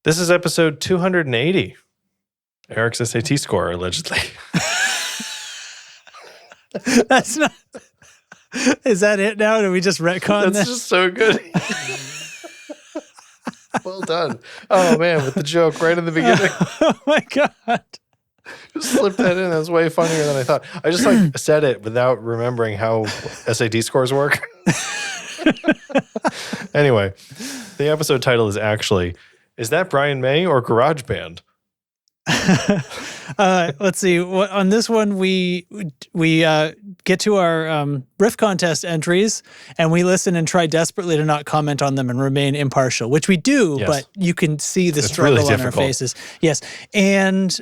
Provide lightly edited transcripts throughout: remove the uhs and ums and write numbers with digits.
This is episode 280. Eric's SAT score, allegedly. That's not... Is that it now? Do we just retcon That's this? just so good. Well done. Oh, man, with the joke right in the beginning. Oh, my God. Just slipped that in. That was way funnier than I thought. I just said it without remembering how SAT scores work. Anyway, the episode title is actually, is that Brian May or Garageband? Let's see. On this one, we get to our riff contest entries, and we listen and try desperately to not comment on them and remain impartial, which we do. Yes. But you can see the It's struggle really on our difficult. faces. Yes, and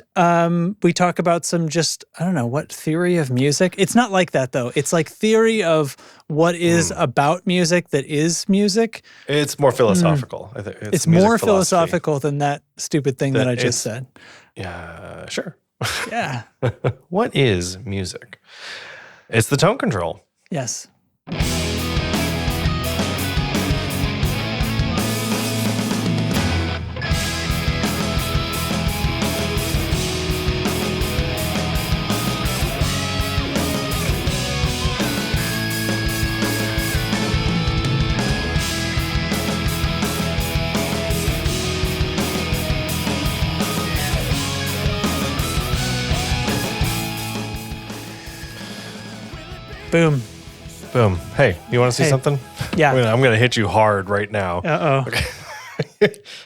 we talk about some just I don't know what theory of music. It's not like that though. It's like theory of what is about music that is music. It's more philosophical. I think It's music more philosophy. philosophical than that stupid thing that I just said. Yeah, sure. Yeah. What is music? It's the tone control. Yes. Boom. Boom. Hey, you want to see Hey. something? Yeah. I'm going to hit you hard right now. Uh-oh. Okay.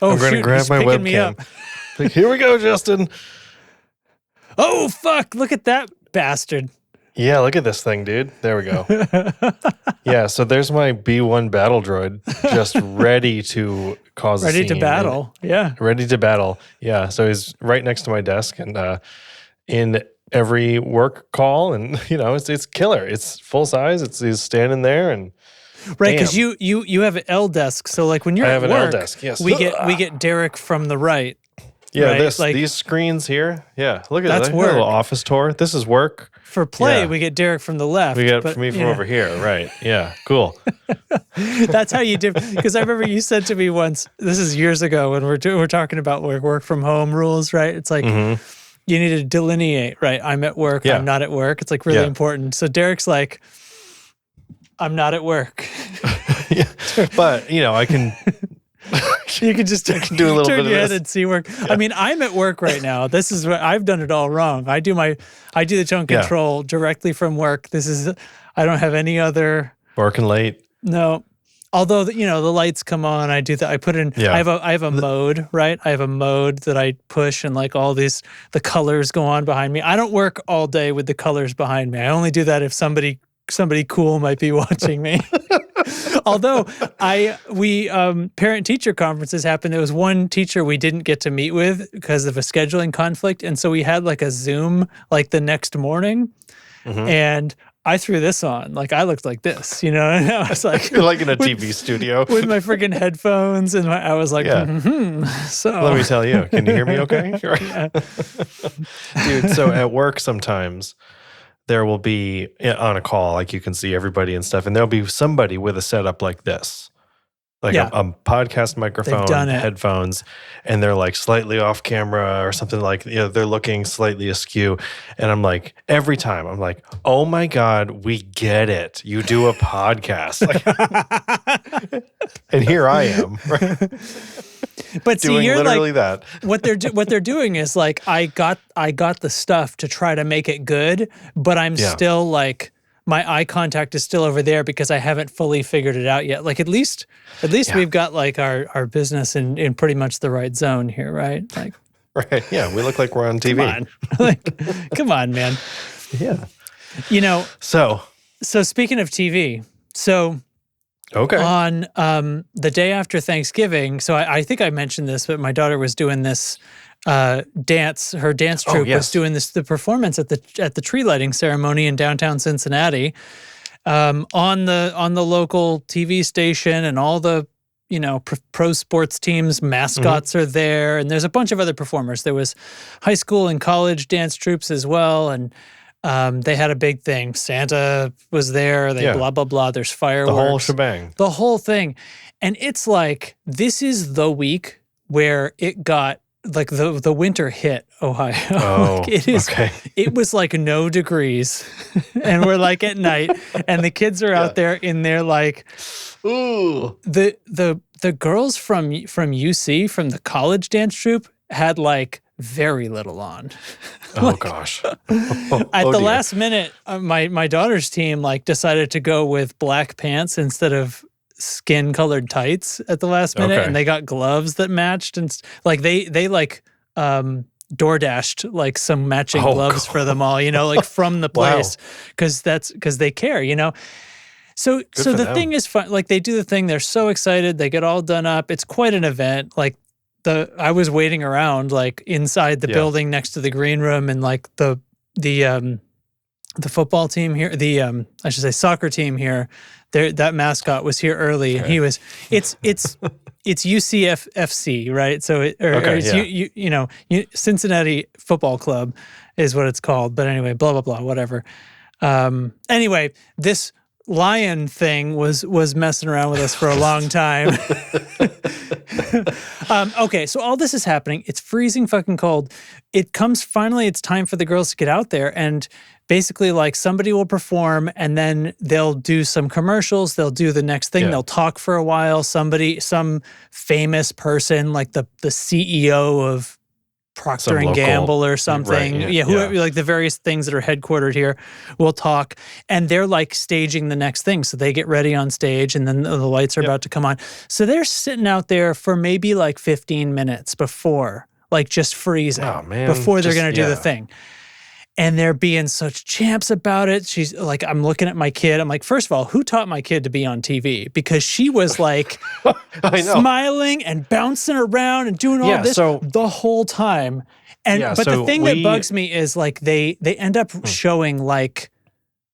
Oh, I'm going to shoot, grab he's my picking me webcam. up. Like, here we go, Justin. Oh, fuck. Look at that bastard. Yeah, look at this thing, dude. There we go. Yeah, so there's my B1 battle droid just ready to cause a Ready to scene. battle. Yeah. Ready to battle. Yeah, so he's right next to my desk and in every work call, and it's killer. It's full size. He's standing there, and Right, because damn. you have an L desk. So like when you're I at have an L work, desk, yes. we get Derek from the right. Yeah, right? these screens here. Yeah, look at That's that. work. Little office tour. This is work. For play, Yeah. we get Derek from the left. We get but, me from you know, over here. Right. Yeah. Cool. That's how you do. Because I remember you said to me once. This is years ago when we're talking about work from home rules. Right. It's like you need to delineate. Right. I'm at work. Yeah. I'm not at work. It's like really Yeah. important. So Derek's like, I'm not at work. Yeah. But I can. You can just do a little turn bit of your head this. and see work. I mean, I'm at work right now. This is what I've done it all wrong. I do the tone Yeah. control directly from work. I don't have any other. Working late. No. Although the lights come on, I do that. I put in. Yeah. I have a mode, right? I have a mode that I push, and like all the colors go on behind me. I don't work all day with the colors behind me. I only do that if somebody cool might be watching me. Although we parent teacher conferences happened. There was one teacher we didn't get to meet with because of a scheduling conflict, and so we had like a Zoom like the next morning, and I threw this on. Like I looked like this, and I was like, You're like in a TV studio. with my freaking headphones, and I was like, Yeah. So Let me tell you. Can you hear me okay? Dude, so at work sometimes there will be on a call, like you can see everybody and stuff, and there'll be somebody with a setup like this. Like Yeah. a podcast microphone, done it. headphones, and they're like slightly off camera or something like, they're looking slightly askew. And I'm like, every time I'm like, oh my God, we get it. You do a podcast. Like, and here I am, right? But see, Doing you're literally like, that. what they're doing is like, I got the stuff to try to make it good, but I'm Yeah. still like, my eye contact is still over there because I haven't fully figured it out yet. Like at least Yeah. we've got like our business in pretty much the right zone here, right? Like, Right. Yeah. We look like we're on TV. come on, like, come on, man. Yeah. So speaking of TV, Okay. on the day after Thanksgiving, so I think I mentioned this, but my daughter was doing this dance. Her dance troupe yes. was doing the performance at the tree lighting ceremony in downtown Cincinnati, on the local TV station, and all the pro sports teams mascots are there, and there's a bunch of other performers. There was high school and college dance troupes as well, and they had a big thing. Santa was there. They blah blah blah. There's fireworks. The whole shebang. The whole thing. And it's like, this is the week where it got like the winter hit Ohio. Oh, Like, it is. okay. It was like no degrees, and we're like at night, and the kids are out there in their like, Ooh. The girls from UC from the college dance troupe had like very little on. Oh gosh. At the last minute, my daughter's team like decided to go with black pants instead of skin colored tights at the last minute, and they got gloves that matched, and like they like door dashed like some matching gloves for them all, you know, like from the place, because they care, you know. So the thing is fun. Like they do the thing, they're so excited, they get all done up. It's quite an event. Like I was waiting around like inside the building next to the green room, and like the football team here, I should say soccer team here, that mascot was here early, and he was it's UCFFC, right? So it's Cincinnati Football Club is what it's called. But anyway, blah blah blah, whatever. Anyway, this lion thing was messing around with us for a long time. Okay, so all this is happening. It's freezing fucking cold. Finally, it's time for the girls to get out there, and basically like somebody will perform, and then they'll do some commercials, they'll do the next thing, they'll talk for a while. Some famous person, like the CEO of Procter and Gamble or something, whoever, like the various things that are headquartered here, will talk, and they're like staging the next thing. So they get ready on stage, and then the lights are about to come on. So they're sitting out there for maybe like 15 minutes before, like just freezing, before they're going to do the thing. And they're being such champs about it. She's like, I'm looking at my kid. I'm like, first of all, who taught my kid to be on TV? Because she was like smiling and bouncing around and doing all this the whole time. And but the thing that bugs me is like they end up showing like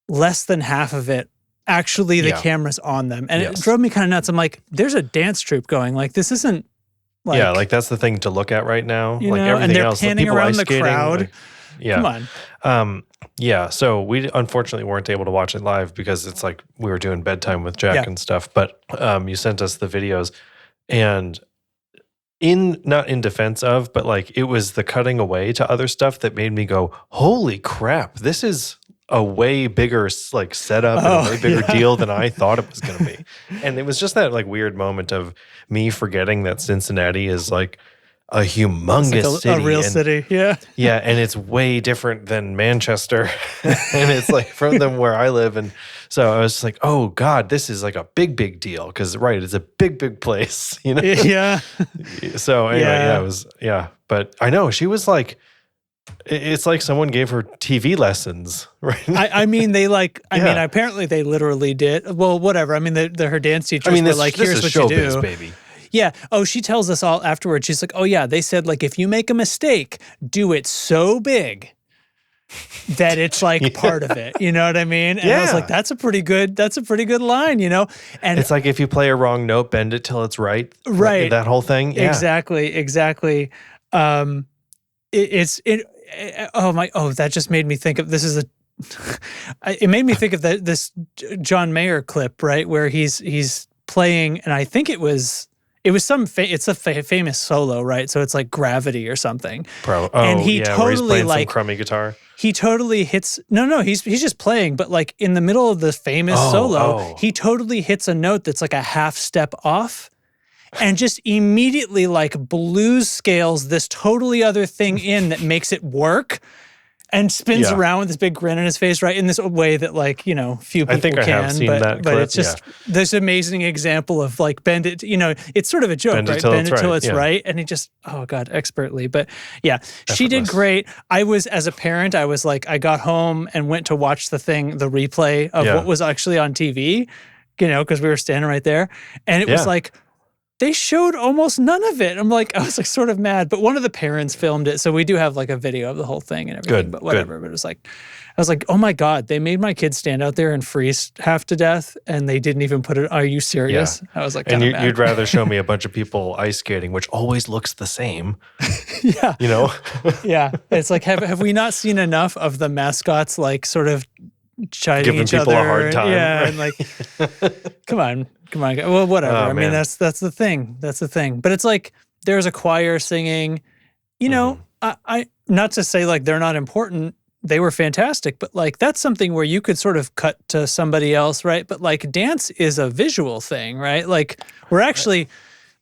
less than half of it. Actually, the camera's on them. And it drove me kind of nuts. I'm like, there's a dance troupe going. Like, this isn't like... Yeah, like that's the thing to look at right now. You like know? everything And they're else. panning around the crowd. Like, come on. So we unfortunately weren't able to watch it live because it's like we were doing bedtime with Jack and stuff. But you sent us the videos, and not in defense of, but like it was the cutting away to other stuff that made me go, holy crap, this is a way bigger like setup and a way bigger deal than I thought it was going to be. And it was just that like weird moment of me forgetting that Cincinnati is like a humongous city. A real city, yeah. Yeah, and it's way different than Manchester. And it's like from them where I live. And so I was just like, oh God, this is like a big, big deal. Because it's a big, big place, you know? Yeah. So anyway, But I know, she was like, it's like someone gave her TV lessons, right? I mean, they like, I mean, apparently they literally did. Well, whatever. I mean, her dance teachers were like, here's what you do. Baby. Yeah. Oh, she tells us all afterwards. She's like, oh yeah, they said like, if you make a mistake, do it so big that it's like part of it. You know what I mean? And I was like, that's a pretty good line, you know? And it's like if you play a wrong note, bend it till it's right. Right. That whole thing. Yeah. Exactly. Oh that just made me think of, it made me think of this John Mayer clip, right? Where he's playing, and I think it's a famous solo, right? So it's like Gravity or something. And he totally where he's playing like some crummy guitar. He totally hits. No, he's just playing, but like in the middle of the famous solo, he totally hits a note that's like a half step off, and just immediately like blues scales this totally other thing in that makes it work. And spins around with this big grin on his face, right? In this way that, like, you know, few people can. I have seen that clip, it's just this amazing example of like bend it. You know, it's sort of a joke, right? Bend it till it's right, and he just, oh God, expertly. But yeah, she did great. I was, as a parent, I was like, I got home and went to watch the replay of what was actually on TV. You know, because we were standing right there, and it was like, they showed almost none of it. I was like sort of mad, but one of the parents filmed it. So we do have like a video of the whole thing and everything, but whatever. But it was like, I was like, oh my God, they made my kids stand out there and freeze half to death, and they didn't even put it. Are you serious? I was like, and you'd rather show me a bunch of people ice skating, which always looks the same. Yeah. You know? Yeah. It's like, have we not seen enough of the mascots like sort of chiding each other? Giving people a hard time. Yeah. Right? And like, come on. Well, whatever. I mean, that's the thing. That's the thing. But it's like there's a choir singing. You know, I not to say like they're not important. They were fantastic, but like that's something where you could sort of cut to somebody else, right? But like dance is a visual thing, right? Like we're actually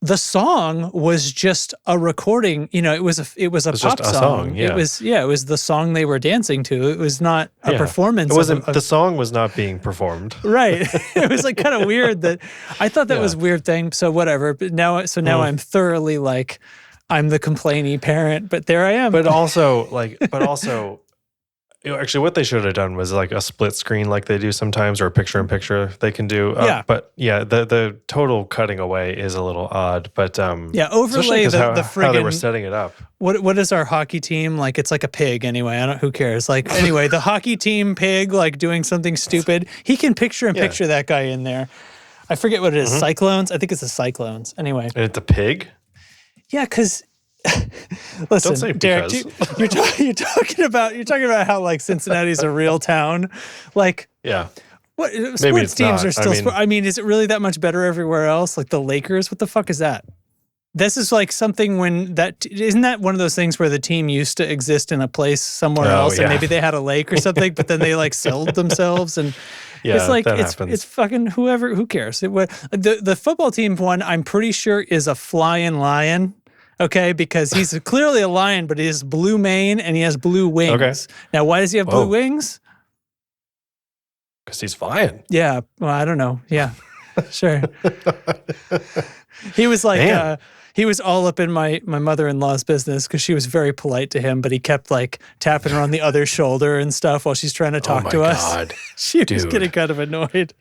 the song was just a recording. You know, it was a pop song. Yeah. It was the song they were dancing to. It was not a performance. It wasn't. The song was not being performed. Right. It was like kind of weird that I thought that was a weird thing. So whatever. But now I'm thoroughly like I'm the complainy parent. But there I am. But also you know, actually, what they should have done was like a split screen, like they do sometimes, or a picture-in-picture they can do. But yeah, the total cutting away is a little odd. But overlay the friggin' how they were setting it up. What is our hockey team like? It's like a pig anyway. Who cares? Like anyway, the hockey team pig like doing something stupid. He can picture that guy in there. I forget what it is. Cyclones. I think it's the Cyclones. Anyway, and it's a pig. Yeah, because. Listen, don't say Derek, you're talking about how like Cincinnati's a real town, like what sports teams are still. I mean, is it really that much better everywhere else? Like the Lakers, what the fuck is that? This is like something isn't that one of those things where the team used to exist in a place somewhere else, and maybe they had a lake or something, but then they like sold themselves and. It's like it's fucking who cares? The football team one, I'm pretty sure is a flying lion. Okay, because he's clearly a lion, but he has blue mane and he has blue wings. Okay. Now, why does he have blue wings? Because he's flying. Yeah, well, I don't know. Yeah, sure. He was like, he was all up in my mother-in-law's business because she was very polite to him, but he kept like tapping her on the other shoulder and stuff while she's trying to talk to us. Oh my God. She was getting kind of annoyed.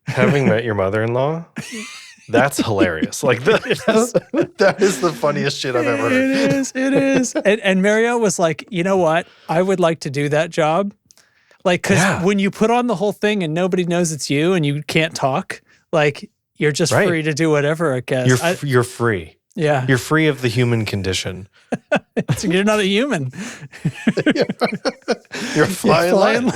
Having met your mother-in-law? That's hilarious. Like that is the funniest shit I've ever heard. It is. And Mario was like, you know what? I would like to do that job. Like, because when you put on the whole thing and nobody knows it's you and you can't talk, like you're just free to do whatever, I guess. You're free. Yeah. You're free of the human condition. You're not a human. You're a flying lion.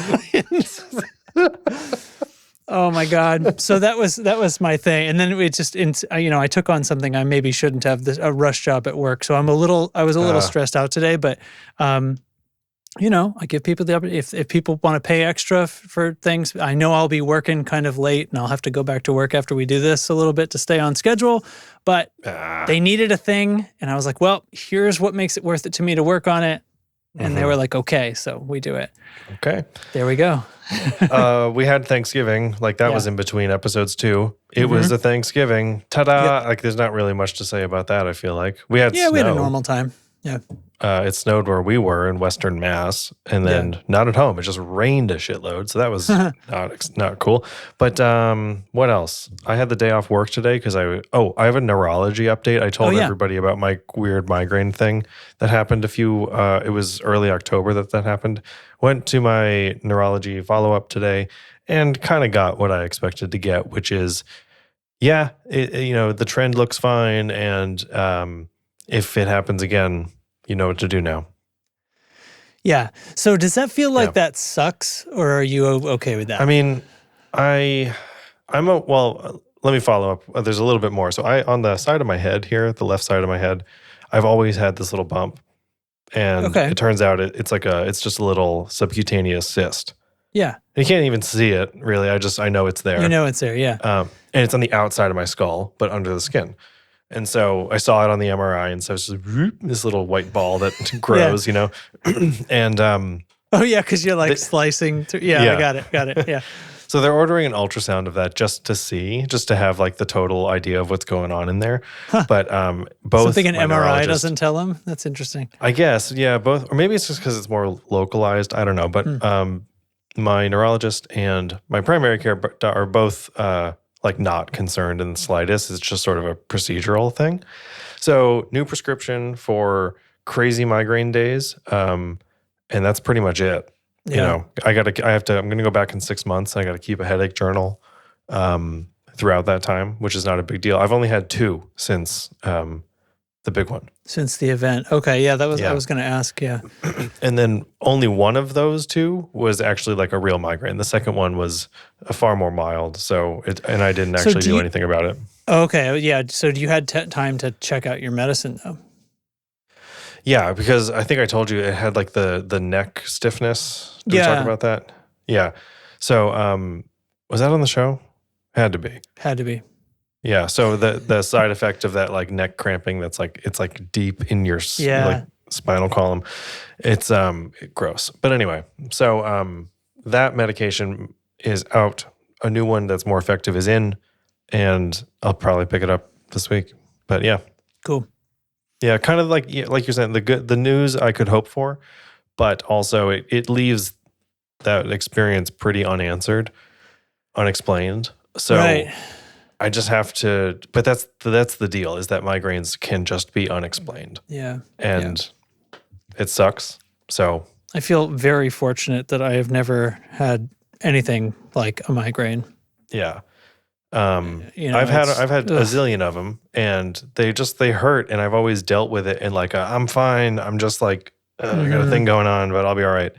Oh my God! So that was my thing, and then it just, I took on something I maybe shouldn't have, a rush job at work. So I was a little stressed out today, but I give people the opportunity. If people want to pay extra for things, I know I'll be working kind of late, and I'll have to go back to work after we do this a little bit to stay on schedule. But they needed a thing, and I was like, well, here's what makes it worth it to me to work on it. And they were like, okay, so we do it. Okay. There we go. We had Thanksgiving. Like that was in between episodes too. It was a Thanksgiving. Ta-da. Yep. Like there's not really much to say about that, I feel like. We had snow. We had a normal time. Yeah. It snowed where we were in Western Mass, and then not at home. It just rained a shitload, so that was not cool. But what else? I had the day off work today because I have a neurology update. I told everybody about my weird migraine thing that happened it was early October that happened. Went to my neurology follow-up today and kind of got what I expected to get, which is, the trend looks fine, and if it happens again, you know what to do now. Yeah. So does that feel like that sucks, or are you okay with that? I mean, let me follow up. There's a little bit more. So on the side of my head here, the left side of my head, I've always had this little bump, and it turns out it's just a little subcutaneous cyst. Yeah. You can't even see it really. I know it's there. You know it's there. Yeah. And it's on the outside of my skull, but under the skin. And so I saw it on the MRI, and so it's just this little white ball that grows, and because you're like slicing through. Yeah, I got it. Yeah. So they're ordering an ultrasound of that just to have like the total idea of what's going on in there. Huh. But both something an MRI doesn't tell them. That's interesting. I guess, both, or maybe it's just because it's more localized. I don't know, but my neurologist and my primary care are both like not concerned in the slightest. It's just sort of a procedural thing. So new prescription for crazy migraine days. And that's pretty much it. Yeah. I'm going to go back in 6 months. I got to keep a headache journal throughout that time, which is not a big deal. I've only had 2 since the big one. Since the event. Okay, yeah, I was going to ask, yeah. And then only one of those two was actually like a real migraine. The second one was a far more mild. And I didn't actually do anything about it. Okay, yeah. So you had time to check out your medicine though? Yeah, because I think I told you it had like the neck stiffness. Did we talk about that? Yeah. So was that on the show? Had to be. Had to be. Yeah. So the side effect of that like neck cramping that's like it's like deep in your like spinal column. It's gross. But anyway, so that medication is out. A new one that's more effective is in, and I'll probably pick it up this week. But yeah. Cool. Yeah, kind of like you're saying, the news I could hope for, but also it leaves that experience pretty unanswered, unexplained. So I just have to. But that's the deal, is that migraines can just be unexplained. Yeah, and it sucks. So I feel very fortunate that I have never had anything like a migraine. Yeah. I've had a zillion of them, and they hurt, and I've always dealt with it in like I'm fine. I'm just like I got a thing going on, but I'll be all right.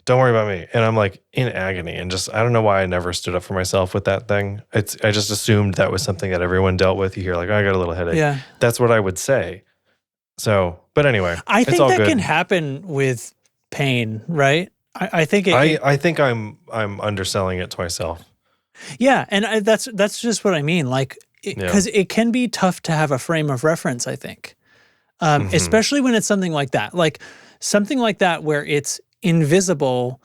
Don't worry about me. And I'm like in agony, and just I don't know why I never stood up for myself with that thing. I just assumed that was something that everyone dealt with. You hear like, oh, I got a little headache. Yeah, that's what I would say. So, but anyway, I think it's all that good. can happen with pain, right? I think I think I'm underselling it to myself. Yeah, and that's just what I mean. Like, because it can be tough to have a frame of reference, I think, especially when it's something like that where it's invisible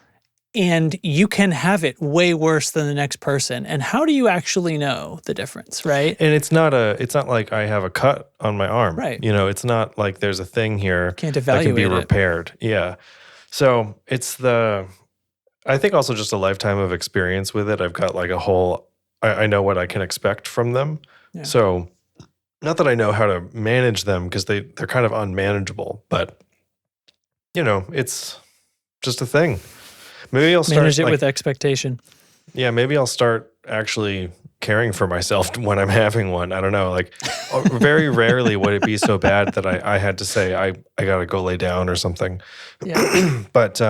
and you can have it way worse than the next person. And how do you actually know the difference, right? And it's not like I have a cut on my arm, right? It's not like there's a thing here that can be repaired. Yeah, so it's I think also just a lifetime of experience with it. I've got like I know what I can expect from them. Yeah. So not that I know how to manage them, because they're kind of unmanageable, but it's just a thing. Maybe I'll start manage it with expectation. Yeah, maybe I'll start actually caring for myself when I'm having one. I don't know. Like very rarely would it be so bad that I had to say I got to go lay down or something. Yeah. But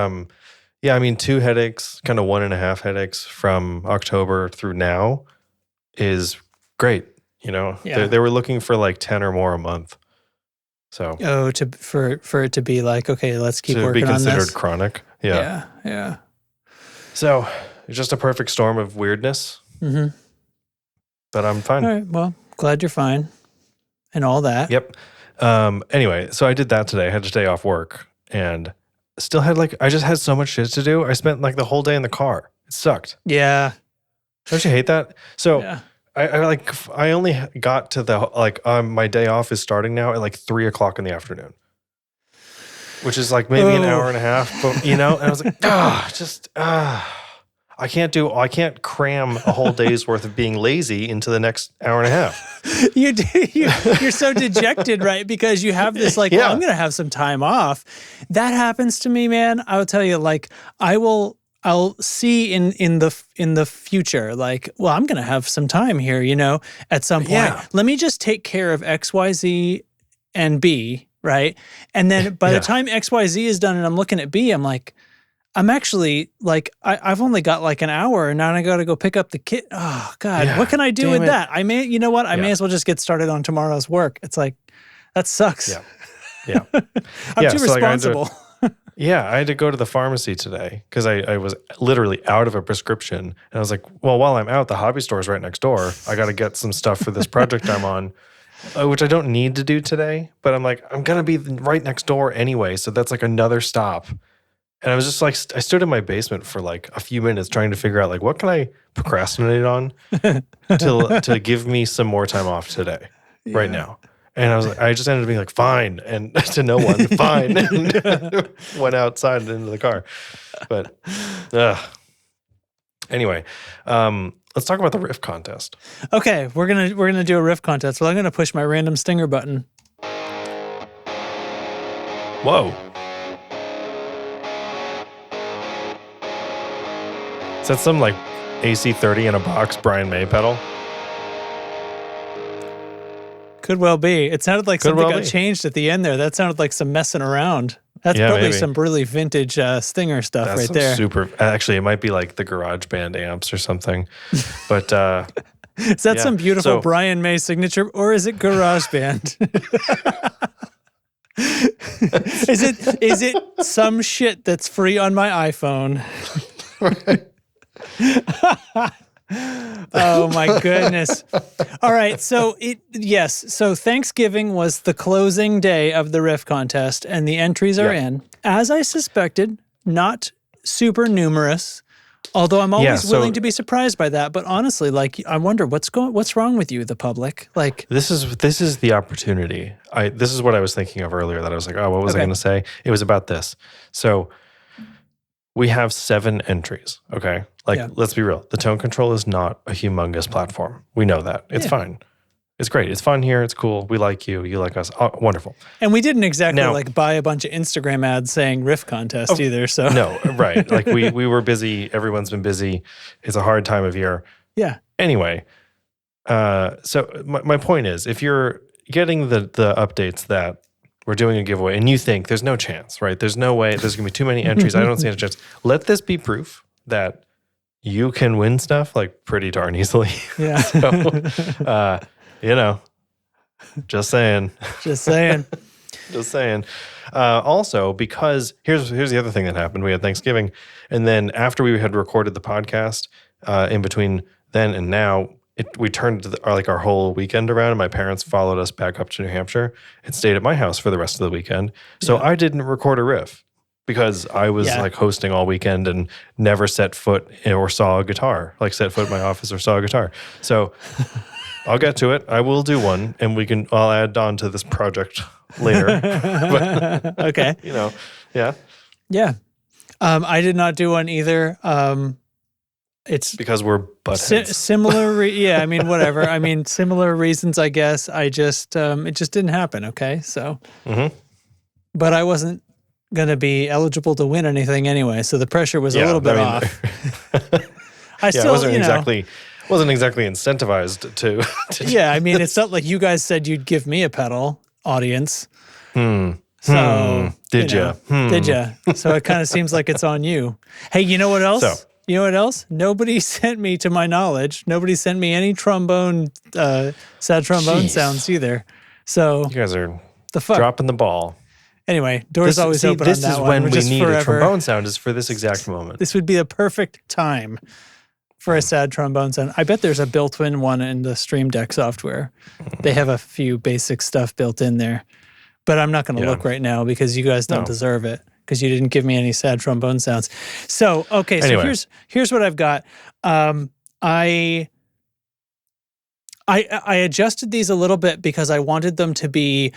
yeah, I mean, 2 headaches, kind of 1.5 headaches from October through now is great. They were looking for like 10 or more a month. So for it to be like, okay, let's keep working on this. To be considered chronic. Yeah. Yeah. So it's just a perfect storm of weirdness. Mm-hmm. But I'm fine. All right. Well, glad you're fine and all that. Yep. Anyway, so I did that today. I had to stay off work, and still had I just had so much shit to do. I spent like the whole day in the car. It sucked. Yeah. Don't you hate that? So I only got to my day off is starting now at like 3:00 in the afternoon, which is like maybe an hour and a half, but and I was like, I can't cram a whole day's worth of being lazy into the next hour and a half. You're so dejected, right? Because you have this well, I'm going to have some time off. That happens to me, man. I will tell you, I'll see in the future, well, I'm going to have some time here, at some point. Yeah. Let me just take care of X, Y, Z, and B, right? And then by the time X, Y, Z is done and I'm looking at B, I'm like, I'm actually I've only got like an hour, and now I got to go pick up the kid. Oh God, what can I do with that? I may as well just get started on tomorrow's work. It's like, that sucks. Yeah. I'm too responsible. I had to go to the pharmacy today because I was literally out of a prescription. And I was like, well, while I'm out, the hobby store is right next door. I got to get some stuff for this project I'm on, which I don't need to do today. But I'm like, I'm going to be right next door anyway. So that's like another stop. And I was just like, I stood in my basement for like a few minutes trying to figure out what can I procrastinate on to give me some more time off today, right now. And I was like, I just ended up being like, fine, and to no one, fine, and went outside and into the car. But anyway, let's talk about the riff contest. Okay, we're gonna do a riff contest. Well, I'm gonna push my random stinger button. Whoa. Is that some AC30 in a box Brian May pedal? Could well be. It sounded like Could something well got be. changed at the end there. That sounded like some messing around. That's Yeah, probably maybe. some really vintage Stinger stuff That's right some there. super. Actually, it might be like the Garageband amps or something. But Is that yeah. some beautiful So- Brian May signature, or is it Garageband? Is it some shit that's free on my iPhone? Oh my goodness. All right, so so Thanksgiving was the closing day of the Riff contest and the entries are Yeah. in. As I suspected, not super numerous. Although I'm always so- willing to be surprised by that, but honestly, like I wonder what's wrong with you, the public? Like this is the opportunity. This is what I was thinking of earlier. That I was like, oh, what was I Okay. going to say? It was about this. So we have 7 entries. Okay, like Yeah. let's be real. The Tone Control is not a humongous platform. We know that. It's Yeah. fine. It's great. It's fun here. It's cool. We like you. You like us. Oh, wonderful. and we didn't exactly Now- like buy a bunch of Instagram ads saying Riff contest either. So No, right. Like we were busy. Everyone's been busy. It's a hard time of year. yeah. Anyway, so my point is, if you're getting the updates that we're doing a giveaway and you think there's no chance, right? There's no way. There's going to be too many entries. I don't see any chance. Let this be proof that you can win stuff like pretty darn easily. Yeah. So, you know, just saying. Just saying. Just saying. Also, because here's the other thing that happened. We had Thanksgiving, and then after we had recorded the podcast, in between then and now, we turned our whole weekend around, and my parents followed us back up to New Hampshire and stayed at my house for the rest of the weekend. So I didn't record a riff because I was Yeah. like hosting all weekend and never set foot or saw a guitar, like set foot in my office or saw a guitar. So I'll get to it. I will do one, and I'll add on to this project later. But, Okay. you know, yeah, Yeah. I did not do one either. It's because we're buttheads. similar. Yeah. I mean, whatever. I mean, similar reasons, I guess. I just, it just didn't happen. Okay. So, Mhm. but I wasn't going to be eligible to win anything anyway. So the pressure was a little bit off. I Yeah, still, I wasn't you know, exactly incentivized to yeah. I mean, it's not like you guys said you'd give me a pedal, audience. So Did you know, ya? Did ya? So it kind of seems like it's on you. Hey, you know what else? So- You know what else? Nobody sent me, to my knowledge, nobody sent me any trombone, sad trombone Jeez. sounds either. So You guys are the fuck. dropping the ball. Anyway, doors always open This on that is one. when We're we just need a forever- trombone sound, is for this exact moment. This would be the perfect time for a sad trombone sound. I bet there's a built-in one in the Stream Deck software. They have a few basic stuff built in there. But I'm not going to Yeah. look right now because you guys don't No. deserve it, because you didn't give me any sad trombone sounds. So, okay, so Anyway. here's what I've got. I adjusted these a little bit because I wanted them to be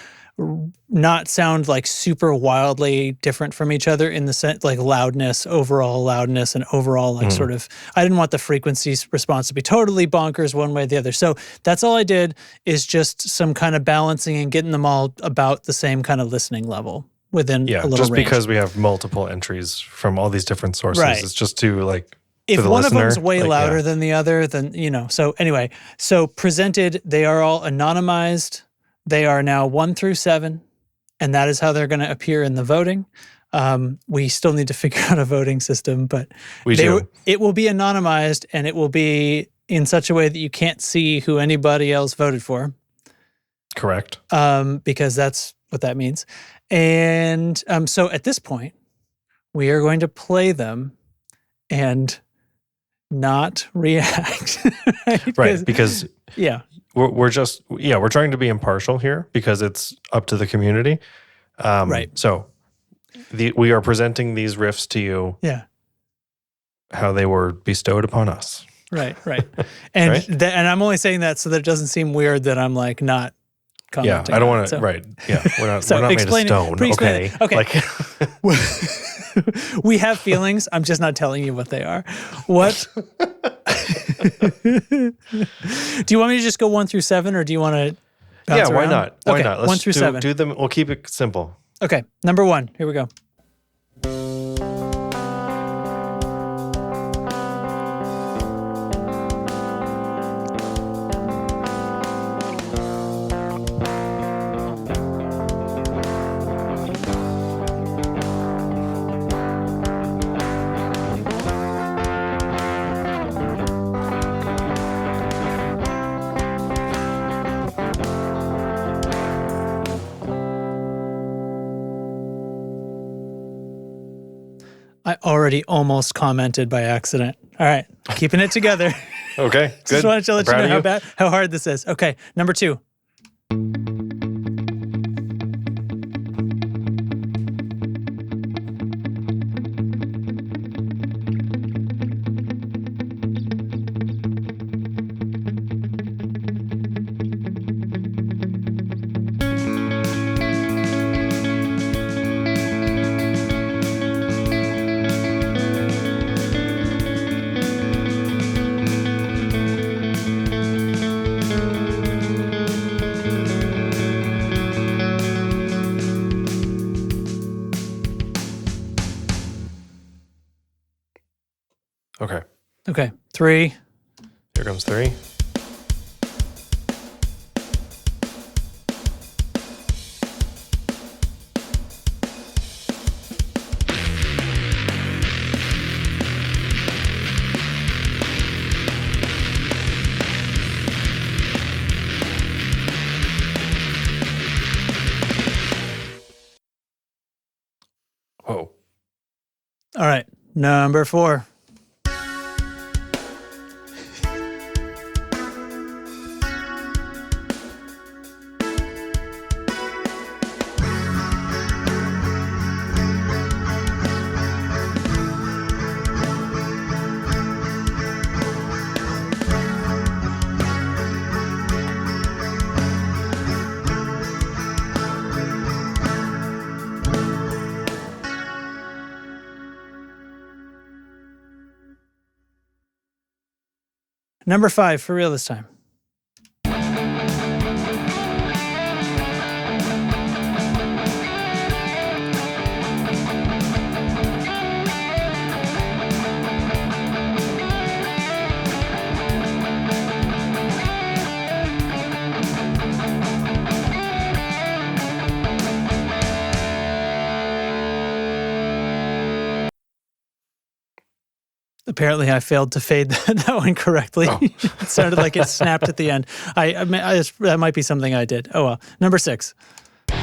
not sound like super wildly different from each other in the sense like loudness, overall loudness, and overall like sort of, I didn't want the frequency response to be totally bonkers one way or the other. So that's all I did, is just some kind of balancing and getting them all about the same kind of listening level within Yeah, a little just range. because we have multiple entries from all these different sources, Right. it's just to like. If for the one listener, of them's way like, louder yeah. than the other, then, you know. So anyway, so presented, they are all anonymized. They are now 1 through 7, and that is how they're going to appear in the voting. We still need to figure out a voting system, but We do. it will be anonymized, and it will be in such a way that you can't see who anybody else voted for, Correct. because that's what that means. And so at this point, we are going to play them and not react. Right, because Yeah. we're trying to be impartial here because it's up to the community. Right. So we are presenting these riffs to you Yeah. how they were bestowed upon us. Right. And Right? and I'm only saying that so that it doesn't seem weird that I'm like not Yeah, commenting. I don't on want it. to. So- Right. Yeah, we're not. So we're not made of explain it. stone. Please explain Okay. it. Okay. Like, We have feelings. I'm just not telling you what they are. What? Do you want me to just go 1 through 7, or do you want to? yeah. Why not? Why Okay, not? Let's 1 through 7. do them. We'll keep it simple. Okay, number 1. Here we go. I already almost commented by accident. All right, keeping it together. Okay, good. Just wanted to let you know you. how hard this is. Okay, number 2. Okay, 3. Here comes 3. Whoa. All right, number 4. Number 5, for real this time. Apparently, I failed to fade that one correctly. Oh. It sounded like it snapped at the end. That might be something I did. Oh well. Number 6. I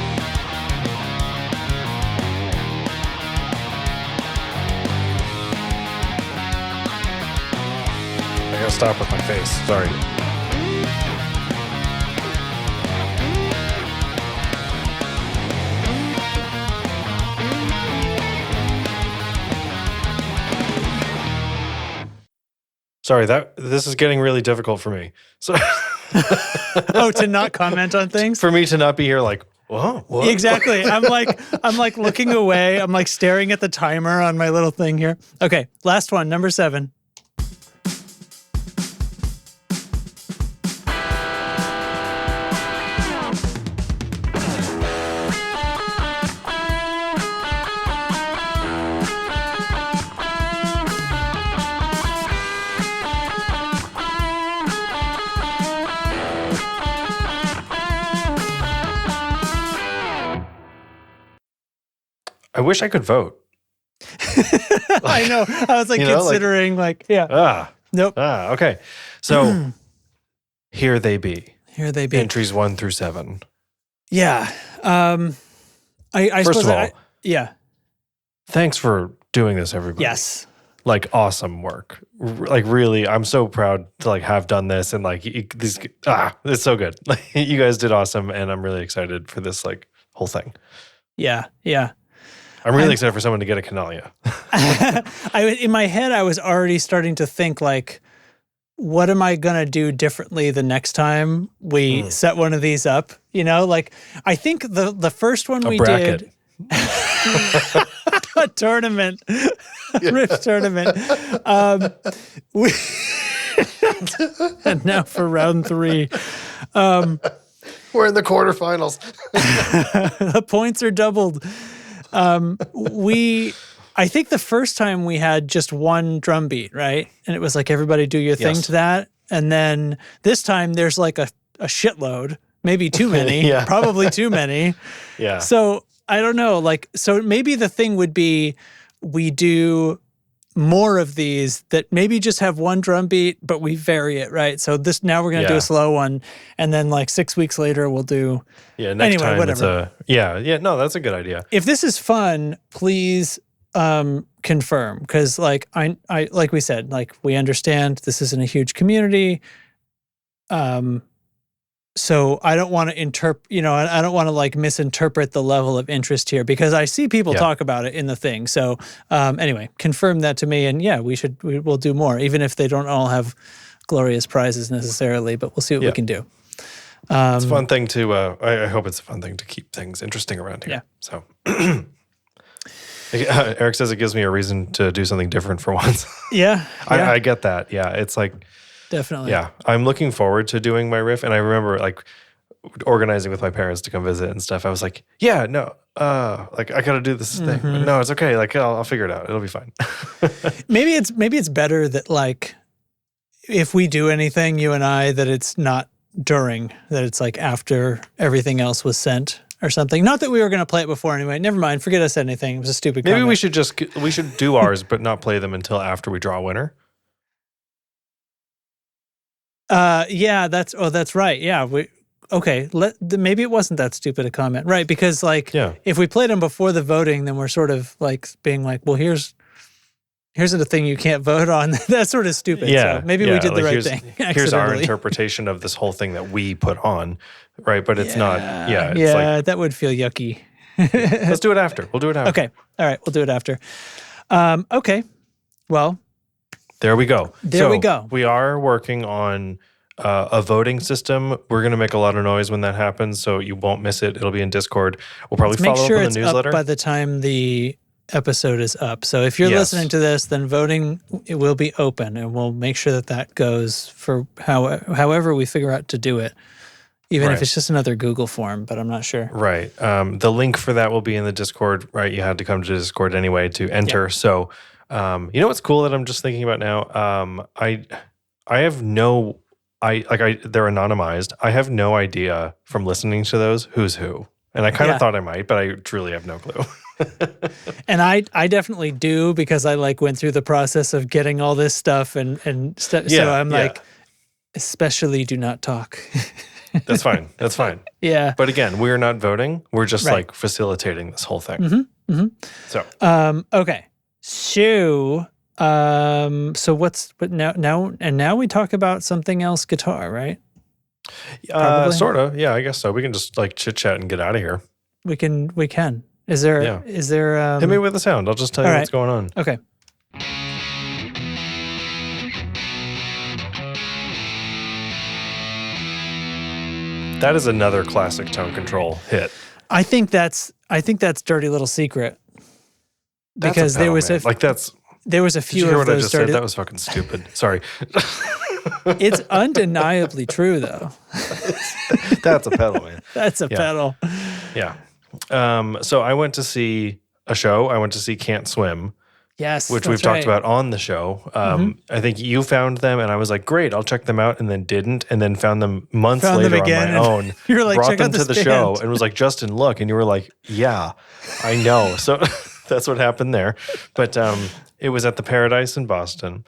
gotta stop with my face. Sorry. Sorry, this is getting really difficult for me. So oh, to not comment on things? For me to not be here like, whoa, what? Exactly. I'm like looking away. I'm like staring at the timer on my little thing here. Okay, last one, number 7. I wish I could vote. I know. I was like considering yeah. Nope. Okay. So here they be. Here they be. Entries 1 through 7. Yeah. I First of all, yeah. Thanks for doing this, everybody. Yes. Like awesome work. Like really, I'm so proud to like have done this and like it's so good. Like you guys did awesome, and I'm really excited for this like whole thing. Yeah. Yeah. I'm really excited for someone to get a canalia. In my head, I was already starting to think like, what am I going to do differently the next time we set one of these up? You know, like I think the first one we did a tournament, Riff tournament. And now for round 3. We're in the quarterfinals. The points are doubled. I think the first time we had just one drum beat, right? And it was like, everybody do your thing to that. And then this time there's like a shitload, maybe too many, probably too many. Yeah. So I don't know, like, so maybe the thing would be we do more of these that maybe just have one drum beat, but we vary it, right? So now we're going to do a slow one. And then like 6 weeks later, we'll do. Yeah. Next time, whatever. No, that's a good idea. If this is fun, please confirm, because like I like we said, like we understand this isn't a huge community. So I don't want to I don't want to like misinterpret the level of interest here, because I see people talk about it in the thing. So anyway, confirm that to me, and we'll do more, even if they don't all have glorious prizes necessarily, but we'll see what we can do. It's a fun thing to, I hope it's a fun thing to keep things interesting around here. Yeah. So Eric says it gives me a reason to do something different for once. Yeah. I get that. Yeah. It's like, definitely. yeah, I'm looking forward to doing my riff. And I remember like organizing with my parents to come visit and stuff. I was like, yeah, no, like I got to do this thing. But no, it's okay. Like I'll figure it out. It'll be fine. Maybe it's better that like, if we do anything, you and I, that it's not during, that it's like after everything else was sent or something. Not that we were going to play it before anyway. Never mind. Forget I said anything. It was a stupid comment. Maybe we should do ours, but not play them until after we draw a winner. Yeah, that's right. Yeah, maybe it wasn't that stupid a comment, right? Because like, if we played them before the voting, then we're sort of like being like, well, here's the thing you can't vote on. That's sort of stupid. Yeah, so maybe we did the right thing. Here's our interpretation of this whole thing that we put on, right? But it's not. Yeah, it's like, that would feel yucky. Let's do it after. We'll do it after. Okay, all right, we'll do it after. Okay, well. There we go. We go. We are working on a voting system. We're going to make a lot of noise when that happens, so you won't miss it. It'll be in Discord. We'll probably follow up on the newsletter. Up by the time the episode is up. So if you're listening to this, then voting, it will be open, and we'll make sure that goes for however we figure out to do it, even if it's just another Google form, but I'm not sure. Right. The link for that will be in the Discord, right? You had to come to Discord anyway to enter. Yeah. So you know what's cool that I'm just thinking about now? I have they're anonymized. I have no idea from listening to those who's who. And I kind of thought I might, but I truly have no clue. And I definitely do, because I like went through the process of getting all this stuff and so I'm like, especially do not talk. That's fine. That's fine. Yeah. But again, we're not voting. We're just like facilitating this whole thing. Mm-hmm. Mm-hmm. So okay. So now we talk about something else guitar, right? Sort of. Yeah, I guess so. We can just like chit chat and get out of here. We can. Is there hit me with the sound. I'll just tell you what's going on. Okay. That is another classic tone control hit. I think that's Dirty Little Secret. Because there was a few of those. What I just said? That was fucking stupid. Sorry. It's undeniably true, though. That's a pedal, man. That's a pedal. Yeah. So I went to see a show. I went to see Can't Swim. Yes, which we've talked about on the show. I think you found them, and I was like, great, I'll check them out, and then didn't, and then found them months later on my own. You were like, brought check them out to the show, and was like, Justin, look, and you were like, yeah, I know. So that's what happened there. But it was at the Paradise in Boston,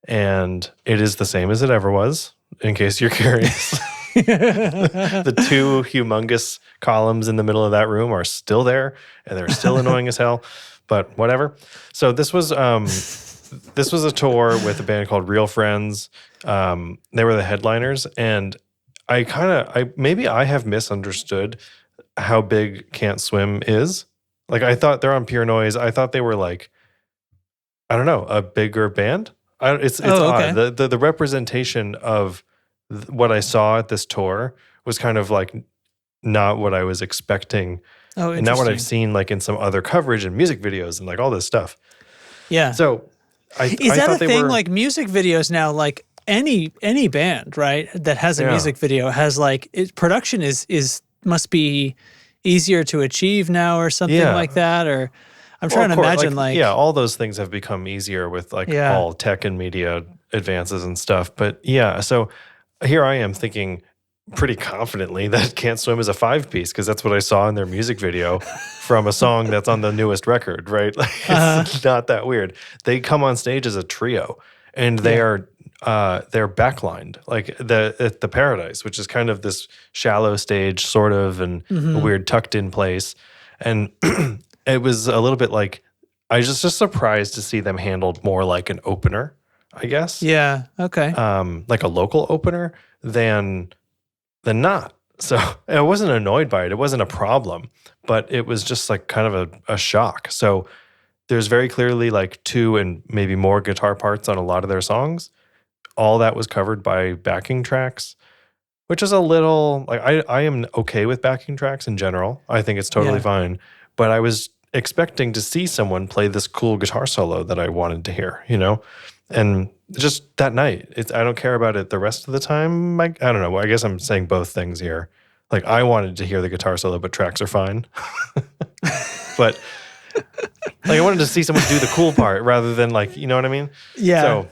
and it is the same as it ever was, in case you're curious. The two humongous columns in the middle of that room are still there, and they're still annoying as hell. But whatever. So this was a tour with a band called Real Friends. They were the headliners, and maybe I have misunderstood how big Can't Swim is. Like, I thought they're on Pure Noise. I thought they were like, I don't know, a bigger band. It's odd. Okay. The representation of what I saw at this tour was kind of like not what I was expecting. Oh, and not what I've seen like in some other coverage and music videos and like all this stuff. Yeah. So is that a thing? Like music videos now, like any band, right, that has a music video has like production must be easier to achieve now or something like that. Or I'm trying to imagine all those things have become easier with like all tech and media advances and stuff. But so here I am thinking pretty confidently that Can't Swim is a 5-piece, because that's what I saw in their music video from a song that's on the newest record, right? Like, it's not that weird. They come on stage as a trio, and they're backlined, like at the Paradise, which is kind of this shallow stage sort of, and a weird tucked in place. And it was a little bit like, I was just surprised to see them handled more like an opener, I guess. Yeah. Okay. Like a local opener than not. So I wasn't annoyed by it. It wasn't a problem, but it was just like kind of a shock. So there's very clearly like 2 and maybe more guitar parts on a lot of their songs. All that was covered by backing tracks, which is a little like I am okay with backing tracks in general. I think it's totally fine. But I was expecting to see someone play this cool guitar solo that I wanted to hear, And just that night, I don't care about it the rest of the time. I don't know. I guess I'm saying both things here. Like I wanted to hear the guitar solo, but tracks are fine. But like I wanted to see someone do the cool part rather than like, you know what I mean? Yeah. So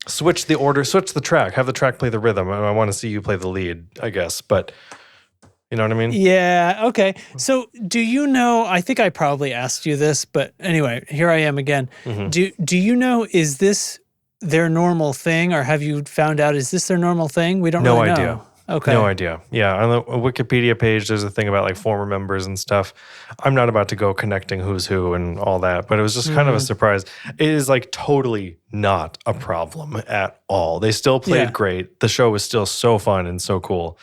switch the order, switch the track, have the track play the rhythm. I want to see you play the lead, I guess. But you know what I mean? Yeah. Okay. So do you know, I think I probably asked you this, but anyway, here I am again. Do you know, is this their normal thing, or have you found out, is this their normal thing? We don't really know. No idea. Okay. No idea. Yeah. On the Wikipedia page, there's a thing about like former members and stuff. I'm not about to go connecting who's who and all that, but it was just kind of a surprise. It is like totally not a problem at all. They still played great. The show was still so fun and so cool.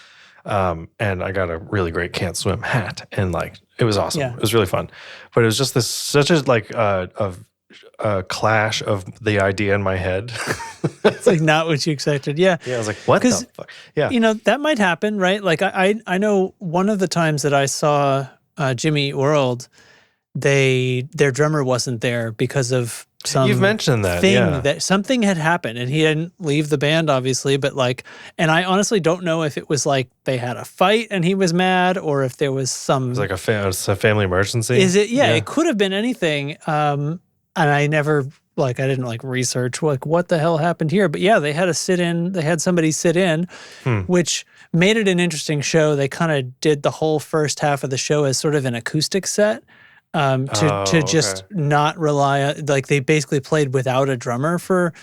And I got a really great Can't Swim hat, and like it was awesome. Yeah. It was really fun, but it was just such a like a clash of the idea in my head. It's like not what you expected. Yeah. Yeah, I was like, what the fuck? Yeah. That might happen, right? Like I know one of the times that I saw Jimmy Eat World, their drummer wasn't there because of some You've mentioned that thing that something had happened, and he didn't leave the band, obviously, but like, and I honestly don't know if it was like they had a fight and he was mad, or if there was some. It was like a family emergency. Is it? Yeah, it could have been anything. And I never I didn't like research like what the hell happened here, but yeah, they had a sit in. They had somebody sit in, which made it an interesting show. They kind of did the whole first half of the show as sort of an acoustic set. To just not rely on, like they basically played without a drummer for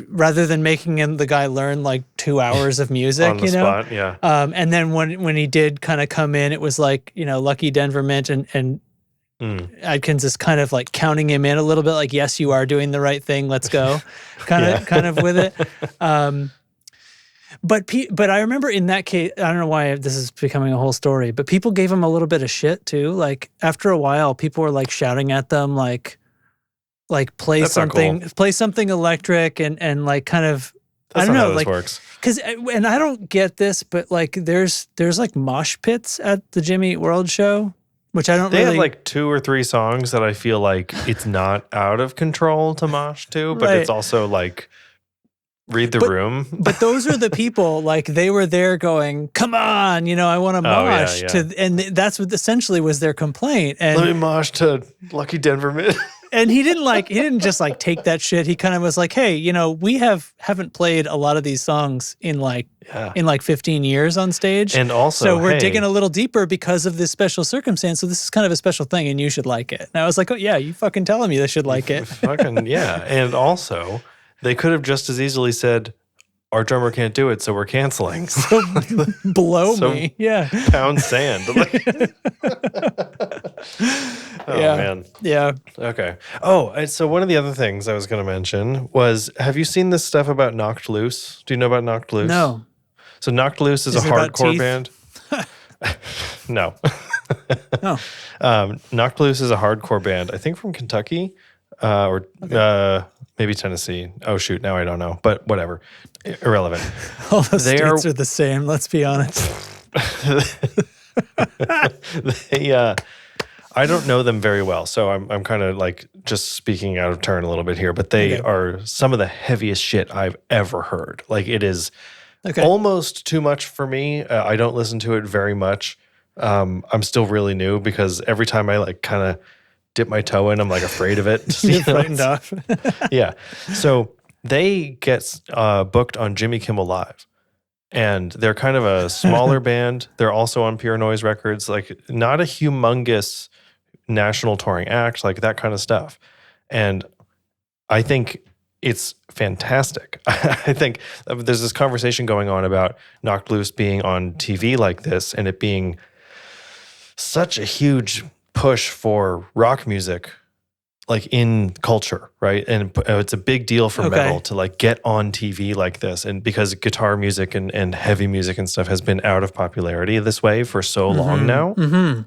rather than making the guy learn like 2 hours of music, on the spot, yeah. And then when he did kind of come in, it was like, Lucky Denver Mint and Adkins is kind of like counting him in a little bit, like, yes, you are doing the right thing, let's go, kind of with it. But I remember in that case, I don't know why this is becoming a whole story, but people gave him a little bit of shit too. Like after a while, people were like shouting at them, like play That's something electric and like kind of, That's I don't not know, how this like works. because and I don't get this, but like there's like mosh pits at the Jimmy Eat World show, which I don't They really. have like 2 or 3 songs that I feel like it's not out of control to mosh to, but it's also like. Read the room. But those are the people, like they were there going, come on, I want to mosh and that's what essentially was their complaint. And let me mosh to Lucky Denver Mint. And he didn't just like take that shit. He kind of was like, hey, we haven't played a lot of these songs in like 15 years on stage. And also, so we're digging a little deeper because of this special circumstance. So this is kind of a special thing and you should like it. And I was like, oh yeah, you fucking telling me they should like it. Fucking yeah. And also, they could have just as easily said, our drummer can't do it, so we're canceling. So blow me. Yeah. Pound sand. Man. Yeah. Okay. Oh, and so one of the other things I was going to mention was, have you seen this stuff about Knocked Loose? Do you know about Knocked Loose? No. So Knocked Loose is a hardcore band. No. Oh. Knocked Loose is a hardcore band, I think from Kentucky. Maybe Tennessee. Oh, shoot. Now I don't know. But whatever. Irrelevant. All the states are the same, let's be honest. I don't know them very well, so I'm kind of like just speaking out of turn a little bit here, but they are some of the heaviest shit I've ever heard. Like it is almost too much for me. I don't listen to it very much. I'm still really new because every time I like kind of dip my toe in, I'm like afraid of it. You're frightened off. Yeah. So they get booked on Jimmy Kimmel Live. And they're kind of a smaller band. They're also on Pure Noise Records. Like not a humongous national touring act, like that kind of stuff. And I think it's fantastic. I think there's this conversation going on about Knocked Loose being on TV like this and it being such a huge push for rock music like in culture, right? And it's a big deal for metal to like get on TV like this. And because guitar music and heavy music and stuff has been out of popularity this way for so long now,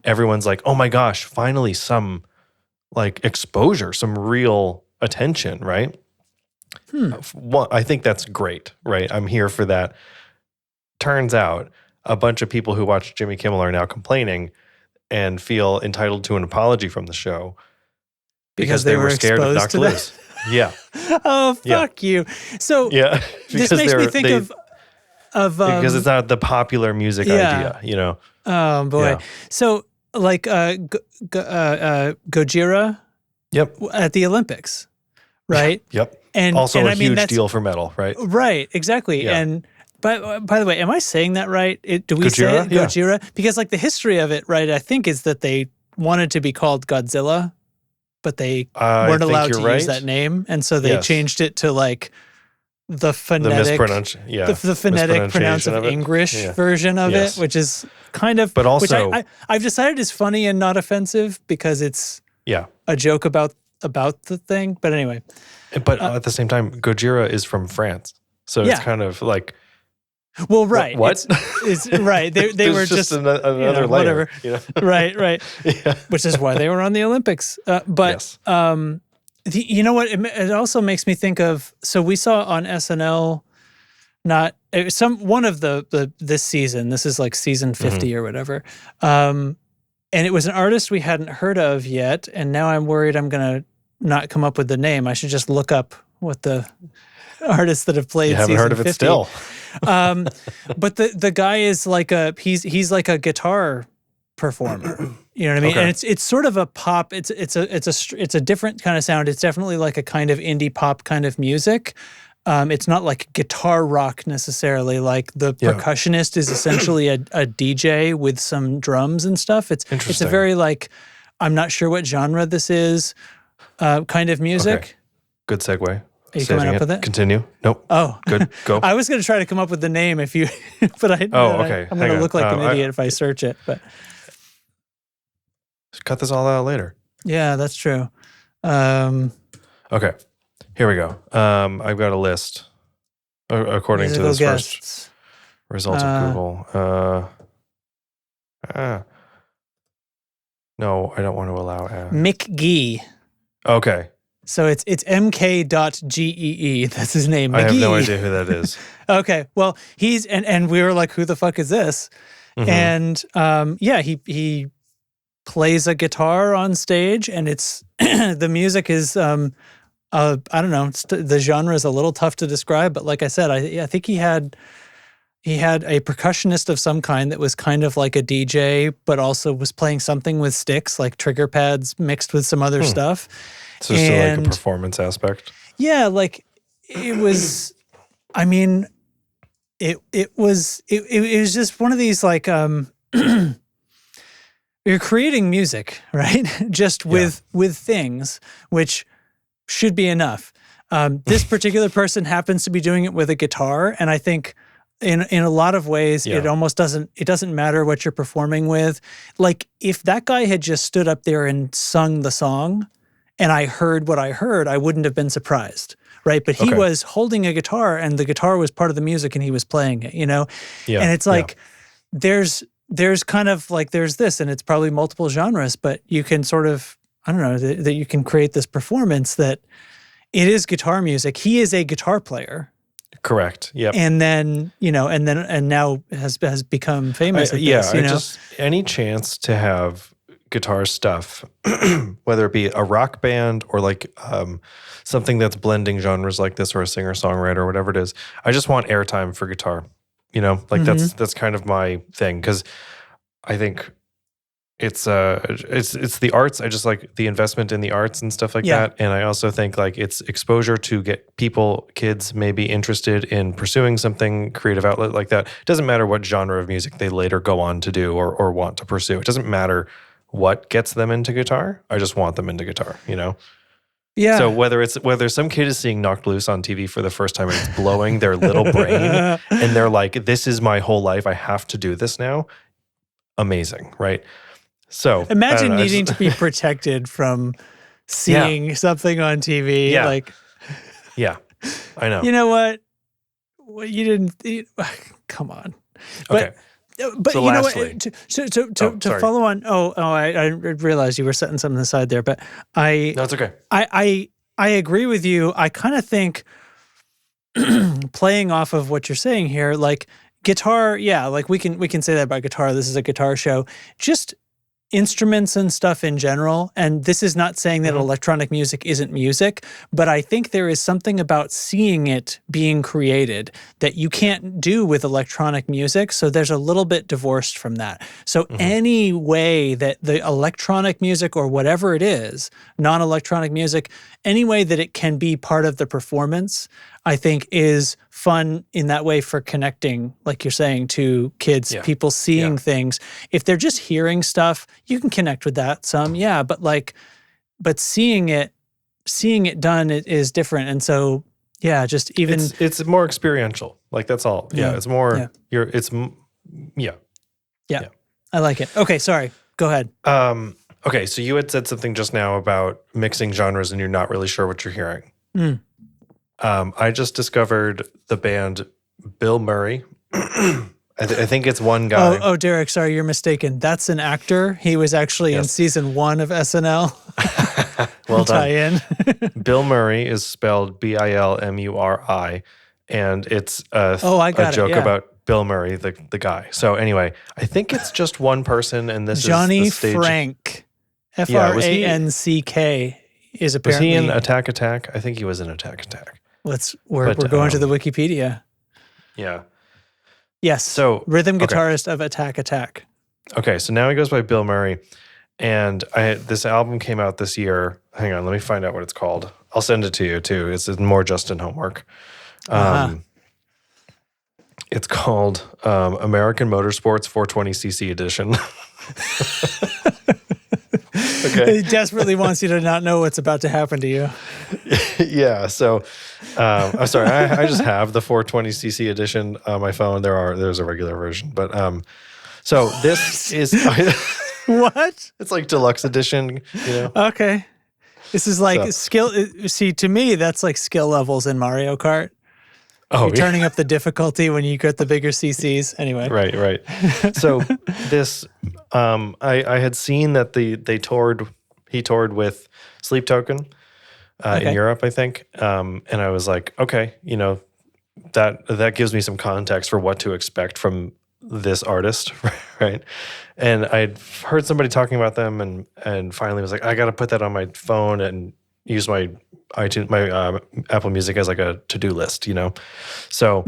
everyone's like, oh my gosh, finally some like exposure, some real attention, right? I think that's great, right? I'm here for that. Turns out a bunch of people who watch Jimmy Kimmel are now complaining and feel entitled to an apology from the show because they were scared of Knocked Loose. Yeah. Oh, fuck you. So this makes me think of because it's not the popular music idea, you know. Oh boy. Yeah. So like Gojira at the Olympics, right? Yep. And also a huge deal for metal, right? Right, exactly. Yeah. And by the way, am I saying that right? Do we say it? Gojira? Because like the history of it, right, I think is that they wanted to be called Godzilla, but they weren't allowed to use that name. And so they changed it to like the phonetic pronounce of English version of it, which is kind of, but also, which I've decided is funny and not offensive because it's a joke about the thing. But anyway. But at the same time, Gojira is from France. So it's kind of like, well, right. What? It's right. They were just another layer. Whatever. You know? Right. Which is why they were on the Olympics. But you know what? It also makes me think of. So we saw on SNL, one of this season. This is like season 50 or whatever. And it was an artist we hadn't heard of yet. And now I'm worried I'm gonna not come up with the name. I should just look up what the artists that have played. You haven't heard of it still. But the guy is like he's like a guitar performer. You know what I mean? And it's sort of a pop. It's a different kind of sound. It's definitely like a kind of indie pop kind of music. It's not like guitar rock necessarily. Like the percussionist is essentially a DJ with some drums and stuff. It's a very like, I'm not sure what genre this is, kind of music. Okay. Good segue. Are you coming up with it? Continue. Nope. Oh, good. Go. I was going to try to come up with the name if you, but I'm going to look like an idiot if I search it. But cut this all out later. Yeah, that's true. Okay, here we go. I've got a list according to this first result of Google. No, I don't want to allow. Mick Gee. Okay. So it's mk.gee. That's his name. McGee. I have no idea who that is. Okay. Well, he's and we were like, who the fuck is this? And he plays a guitar on stage, and it's the music is I don't know. The genre is a little tough to describe, but like I said, I think he had a percussionist of some kind that was kind of like a DJ, but also was playing something with sticks, like trigger pads mixed with some other stuff. So it's like a performance aspect. Yeah, like it was. I mean, it was just one of these like you're creating music, right? Just with things which should be enough. This particular person happens to be doing it with a guitar, and I think in a lot of ways it almost doesn't matter what you're performing with. Like if that guy had just stood up there and sung the song, and I heard what I heard, I wouldn't have been surprised, right? But he was holding a guitar, and the guitar was part of the music, and he was playing it, you know? Yeah, and it's like, there's kind of like, there's this, and it's probably multiple genres, but you can sort of, I don't know, that you can create this performance that it is guitar music. He is a guitar player. Correct. Yep. And then, and now has become famous at this, you know? Just any chance to have guitar stuff, whether it be a rock band or like something that's blending genres like this, or a singer-songwriter or whatever it is. I just want airtime for guitar, you know, like that's kind of my thing. Cause I think it's the arts. I just like the investment in the arts and stuff like that. And I also think like it's exposure to get kids maybe interested in pursuing something, creative outlet like that. It doesn't matter what genre of music they later go on to do or want to pursue. It doesn't matter what gets them into guitar. I just want them into guitar, you know? Yeah. So whether some kid is seeing Knocked Loose on TV for the first time and it's blowing their little brain and they're like, this is my whole life, I have to do this now. Amazing, right? So imagine needing to be protected from seeing something on TV. Yeah. Like, Yeah, I know. you know what? Well, you didn't. Come on. Okay. But So you know lastly- what? To sorry. follow on. I realized you were setting something aside there, but No, it's okay. I agree with you. I kind of think playing off of what you're saying here, like guitar, yeah, like we can say that about guitar. This is a guitar show. Just instruments and stuff in general. And this is not saying that electronic music isn't music, but I think there is something about seeing it being created that you can't do with electronic music. So there's a little bit divorced from that. So any way that the electronic music or whatever it is, non-electronic music, any way that it can be part of the performance, I think is fun in that way for connecting, like you're saying, to kids, people seeing things. If they're just hearing stuff, you can connect with that some, but seeing it done is different. And so, just even it's more experiential. Like that's all. Yeah, it's more. Yeah. I like it. Okay, sorry. Go ahead. Okay, so you had said something just now about mixing genres, and you're not really sure what you're hearing. I just discovered the band Bill Murray. I think it's one guy. Oh, Derek, sorry, you're mistaken. That's an actor. He was actually in season 1 of SNL. Well tie in. Bill Murray is spelled Bilmuri, and it's a joke about Bill Murray, the guy. So anyway, I think it's just one person, and this Johnny is the stage. Frank, Franck is apparently. Was he in Attack? I think he was in Attack. We're going to the Wikipedia. Yeah. Yes. So rhythm guitarist of Attack. Okay, so now he goes by Bill Murray, and this album came out this year. Hang on, let me find out what it's called. I'll send it to you too. It's more Justin homework. It's called American Motorsports 420cc Edition. Okay. He desperately wants you to not know what's about to happen to you. Yeah. So, I'm sorry. I just have the 420cc edition on my phone. There's a regular version, but so this is what? It's like deluxe edition. Okay. This is like skill. See, to me, that's like skill levels in Mario Kart. Oh, you're turning up the difficulty when you get the bigger CCs. Anyway, right. So this, I had seen that he toured with Sleep Token in Europe, I think, and I was like, okay, that gives me some context for what to expect from this artist, right? And I'd heard somebody talking about them, and finally was like, I got to put that on my phone and use my iTunes, my Apple Music as like a to-do list, So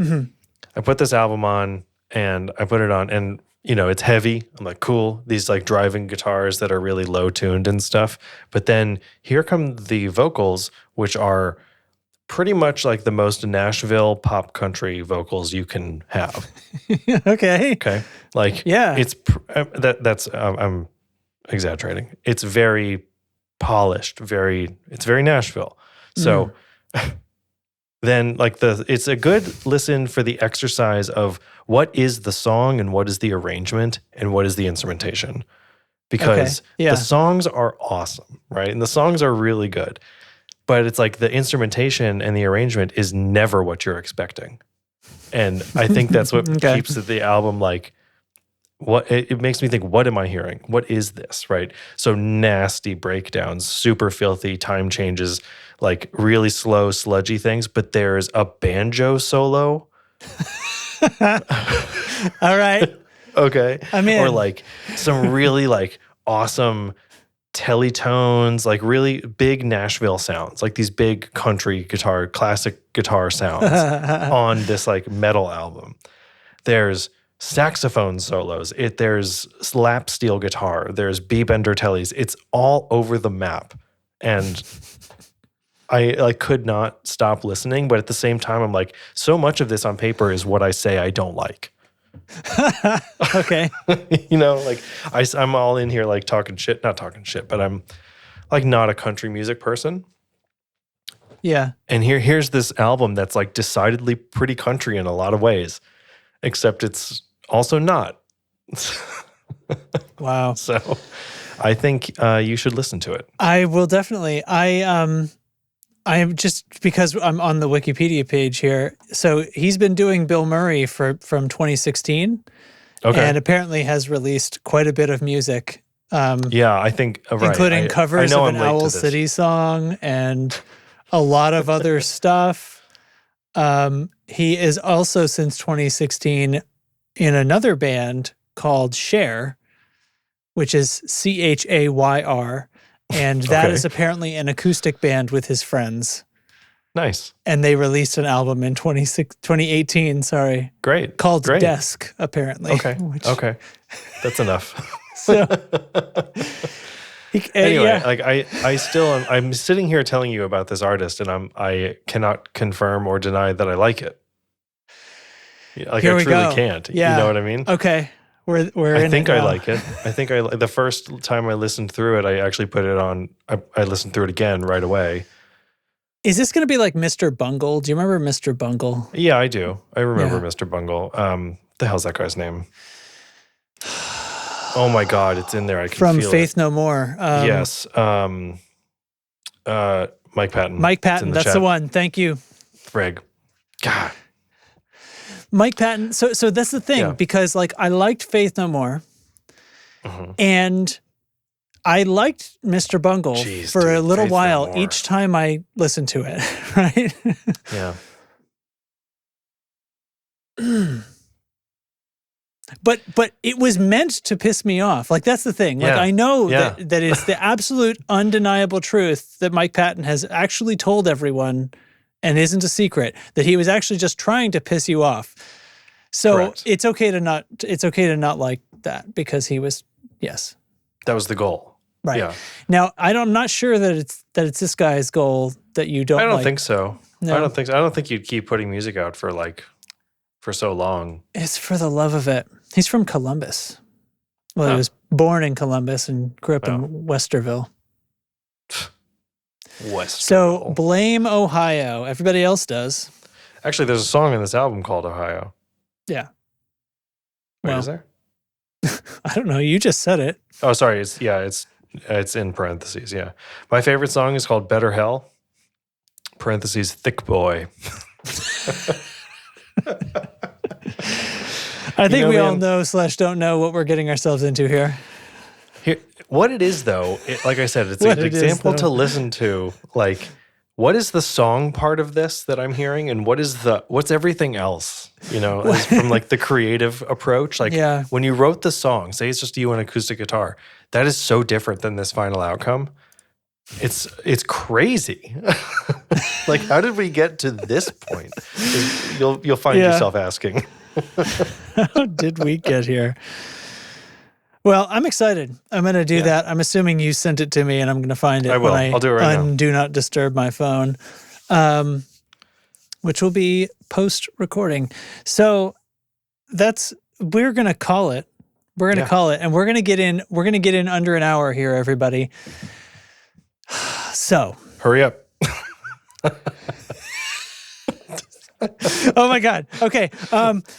I put this album on, and I put it on, and it's heavy. I'm like, cool, these like driving guitars that are really low tuned and stuff. But then here come the vocals, which are pretty much like the most Nashville pop country vocals you can have. Okay. Like, it's that's I'm exaggerating. It's very polished, it's very Nashville. So then it's a good listen for the exercise of what is the song and what is the arrangement and what is the instrumentation, because the songs are awesome, right? And the songs are really good, but it's like the instrumentation and the arrangement is never what you're expecting. And I think that's what keeps the album like, it makes me think, what am I hearing? What is this, right? So nasty breakdowns, super filthy time changes, like really slow, sludgy things, but there's a banjo solo. All right. Okay. I'm in. Or like some really like awesome teletones, like really big Nashville sounds, like these big country guitar, classic guitar sounds on this like metal album. There's saxophone solos. There's lap steel guitar. There's B-bender tellies. It's all over the map, and I like could not stop listening. But at the same time, I'm like, so much of this on paper is what I say I don't like. Okay, like I'm all in here like not talking shit, but I'm like not a country music person. Yeah, and here's this album that's like decidedly pretty country in a lot of ways, except it's also not. Wow. So I think you should listen to it. I will definitely. I'm just because I'm on the Wikipedia page here. So he's been doing Bill Murray from 2016, and apparently has released quite a bit of music. Yeah, I think right. Including covers of an Owl City song and a lot of other stuff. He is also since 2016 in another band called Cher, which is Chayr. And that is apparently an acoustic band with his friends. Nice. And they released an album in 2018, Great. Called Desk, apparently. Okay. That's enough. So anyway, like I'm sitting here telling you about this artist, and I cannot confirm or deny that I like it. Like here I truly can't. Yeah. You know what I mean? Okay. I think I like it. I think the first time I listened through it, I actually put it on. I listened through it again right away. Is this going to be like Mr. Bungle? Do you remember Mr. Bungle? Yeah, I do. I remember Mr. Bungle. The hell's that guy's name? Oh my God, it's in there. I can From feel Faith it. No More. Yes. Mike Patton. Mike Patton. That's the one. Thank you. Frig. God. Mike Patton. So that's the thing, because like I liked Faith No More, and I liked Mr. Bungle for a little while each time I listened to it, right? Yeah. But it was meant to piss me off. Like that's the thing. Like I know that it's the absolute undeniable truth that Mike Patton has actually told everyone, and isn't a secret, that he was actually just trying to piss you off. So it's okay to not like that, because he was that was the goal. Right. Yeah. Now I'm not sure that it's this guy's goal that you don't. I don't like. think so. No. I don't think so. I don't think you'd keep putting music out for so long. It's for the love of it. He's from Columbus. Well, he was born in Columbus and grew up in Westerville. So blame Ohio. Everybody else does. Actually, there's a song in this album called Ohio. Yeah. Wait, is there? I don't know. You just said it. Oh, sorry. It's in parentheses. Yeah. My favorite song is called Better Hell. Parentheses, Thick Boy. I think we all know / don't know what we're getting ourselves into here. What it is, though, like I said, it's an example to listen to. Like, what is the song part of this that I'm hearing, and what's everything else? You know, as from like the creative approach. Like when you wrote the song, say it's just you and acoustic guitar, that is so different than this final outcome. It's crazy. Like, how did we get to this point? You'll find yourself asking. How did we get here? Well, I'm excited. I'm going to do that. I'm assuming you sent it to me, and I'm going to find it. I will. I'll do it right now. Do not disturb my phone, which will be post-recording. So we're going to call it. We're going to call it, and we're going to get in. We're going to get in under an hour here, everybody. So hurry up. Oh my God. Okay.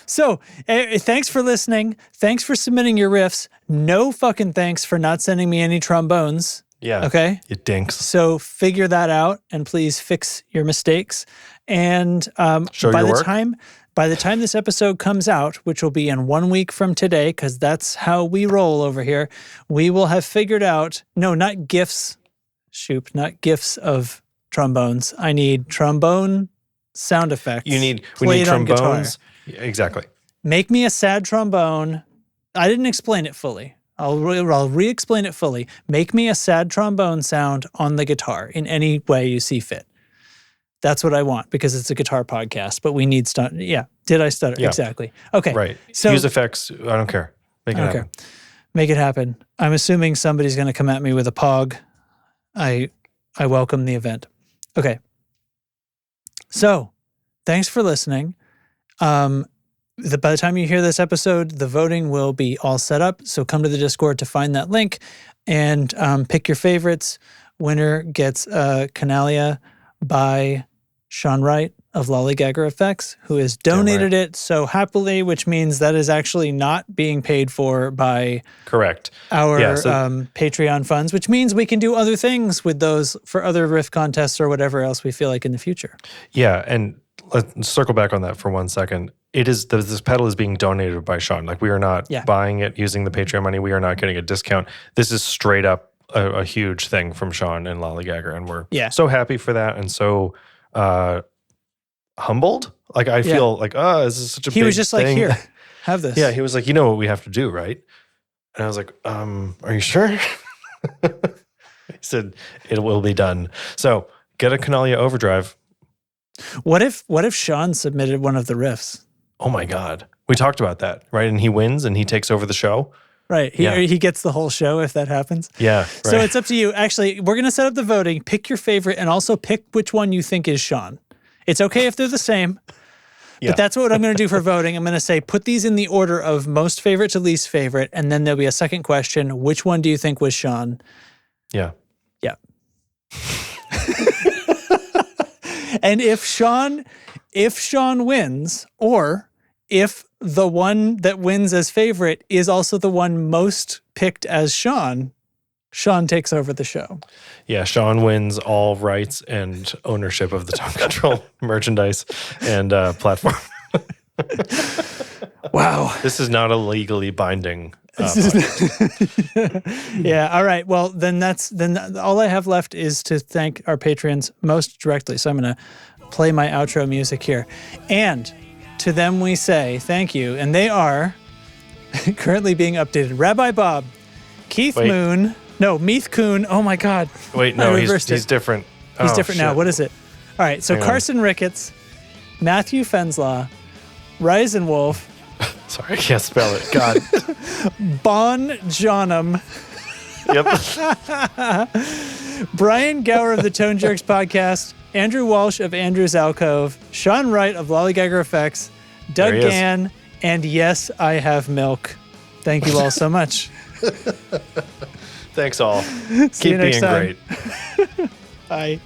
So thanks for listening. Thanks for submitting your riffs. No fucking thanks for not sending me any trombones. Yeah. Okay. You dinks. So figure that out, and please fix your mistakes. And Show by your the work. by the time this episode comes out, which will be in 1 week from today, because that's how we roll over here, we will have figured out, no, not gifs, Shoop, not gifs of trombones. I need trombone sound effects. We need on trombones. guitar. Yeah, exactly. Make me a sad trombone. I didn't explain it fully. I'll re-explain it fully. Make me a sad trombone sound on the guitar in any way you see fit. That's what I want, because it's a guitar podcast, but we need stuff. Yeah. Did I stutter? Yeah. Exactly. Okay. Right. So, use effects. I don't care. Make it happen. Make it happen. I'm assuming somebody's going to come at me with a pog. I welcome the event. Okay. So, thanks for listening. By the time you hear this episode, the voting will be all set up. So come to the Discord to find that link and pick your favorites. Winner gets Canalia by Sean Wright of Lollygagger Effects, who has donated it so happily, which means that is actually not being paid for by Correct. our Patreon funds, which means we can do other things with those for other riff contests or whatever else we feel like in the future. Yeah, and let's circle back on that for 1 second. It is this pedal is being donated by Sean. Like, we are not buying it using the Patreon money. We are not getting a discount. This is straight up a huge thing from Sean and Lollygagger, and we're so happy for that and so humbled. Like, I feel like, this is such a big thing. He was just like, here, have this. Yeah, he was like, you know what we have to do, right? And I was like, are you sure? He said, it will be done. So get a Canalia overdrive. What if Sean submitted one of the riffs? Oh my God. We talked about that, right? And he wins and he takes over the show. Right. He gets the whole show if that happens. Yeah. Right. So it's up to you. Actually, we're going to set up the voting. Pick your favorite and also pick which one you think is Sean. It's okay if they're the same. But that's what I'm going to do for voting. I'm going to say put these in the order of most favorite to least favorite. And then there'll be a second question. Which one do you think was Sean? Yeah. Yeah. And if Sean wins, or if the one that wins as favorite is also the one most picked as Sean takes over the show. Yeah, Sean wins all rights and ownership of the Tone Control merchandise and platform. Wow. This is not a legally binding Yeah, all right. Well, then all I have left is to thank our patrons most directly. So I'm going to play my outro music here. And to them we say thank you. And they are currently being updated. Rabbi Bob, Keith Moon, no, Meath Kuhn. Oh my God. Wait, no, he's different. He's different now. What is it? All right, so Carson Ricketts, Matthew Fenselau, Riesenwolf. Sorry, I can't spell it. God. Bohn Jonham. Yep. Brian Gower of the Tone Jerks podcast, Andrew Walsh of Andrew's Alcove, Sean Wright of Lollygagger Effects, Doug Gann, and yes, I have milk. Thank you all so much. Thanks all. See Keep you next being time. great. Bye.